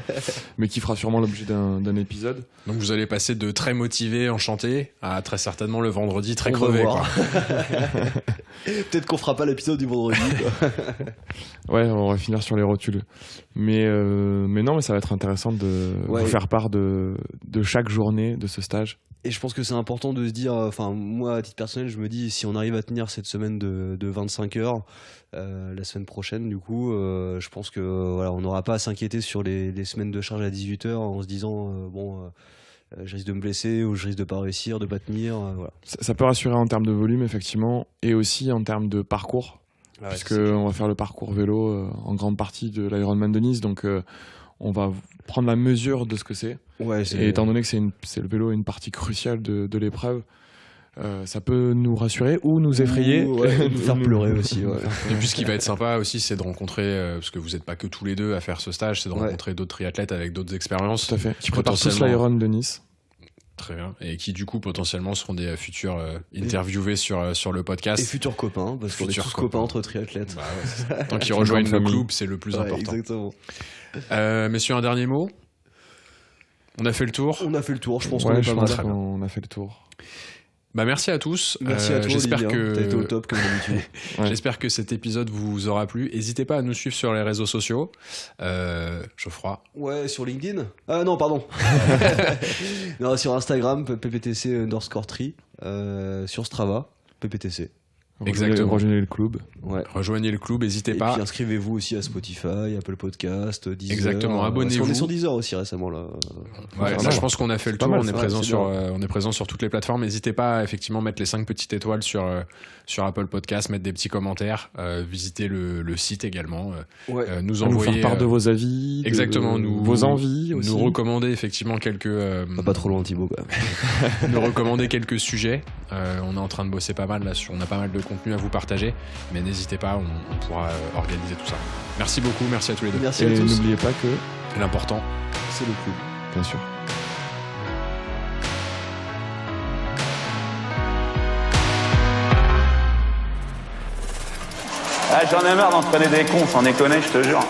Mais qui fera sûrement l'objet d'un épisode. Donc vous allez passer de très motivé, enchanté, à très certainement le vendredi très crevé. Peut-être qu'on fera pas l'épisode du vendredi. Ouais, on va finir sur les rotules. Mais non, mais ça va être intéressant de vous faire part de chaque journée de ce stage. Et je pense que c'est important de se dire, moi à titre personnel, je me dis, si on arrive à tenir cette semaine de 25 heures, la semaine prochaine, du coup, je pense que on n'aura pas à s'inquiéter sur les semaines de charge à 18 heures en se disant, je risque de me blesser ou je risque de pas réussir, de pas tenir. Voilà. Ça peut rassurer en termes de volume, effectivement, et aussi en termes de parcours, puisqu'on va faire le parcours vélo en grande partie de l'Ironman de Nice, donc on va prendre la mesure de ce que c'est. Et étant donné que c'est le vélo une partie cruciale de l'épreuve, ça peut nous rassurer ou nous effrayer, nous faire pleurer aussi. Et puis ce qui va être sympa aussi, c'est de rencontrer, parce que vous n'êtes pas que tous les deux à faire ce stage, c'est de rencontrer d'autres triathlètes avec d'autres expériences. Tout à fait. Qui préparent tous l'Iron de Nice. Très bien. Et qui du coup potentiellement seront des futurs interviewés sur le podcast. Et futurs copains, parce qu'on est tous copains entre triathlètes. Tant qu'ils rejoignent le club, c'est le plus important. Exactement. Messieurs, un dernier mot. On a fait le tour. On a fait le tour, je pense qu'on est pas mal. On a fait le tour. Merci à tous. Merci à toi, j'espère Olivier, que t'as été au top comme d'habitude. J'espère que cet épisode vous aura plu. N'hésitez pas à nous suivre sur les réseaux sociaux. Geoffroy. Ouais, sur LinkedIn. Ah non, pardon. Non, sur Instagram, pptc_tri. Sur Strava, pptc. Exactement. Rejoignez le club. Rejoignez le club, n'hésitez pas. Et puis inscrivez-vous aussi à Spotify, Apple Podcast, Deezer. Exactement, abonnez-vous. Parce qu'on est sur Deezer aussi récemment là. Là, je pense qu'on a fait le tour. On est présent sur toutes les plateformes. N'hésitez pas à effectivement mettre les 5 petites étoiles sur Apple Podcast, mettre des petits commentaires, visiter le site également, nous envoyer, nous faire part de vos avis, exactement, vos envies aussi. Nous recommander effectivement quelques. Pas trop loin Thibaut quand même. Nous recommander quelques sujets. On est en train de bosser pas mal là. On a pas mal de contenu à vous partager, mais n'hésitez pas, on pourra organiser tout ça. Merci beaucoup, merci à tous les deux. Merci à tous. N'oubliez pas que l'important, c'est le club, bien sûr. J'en ai marre d'entraîner des cons, sans déconner, je te jure.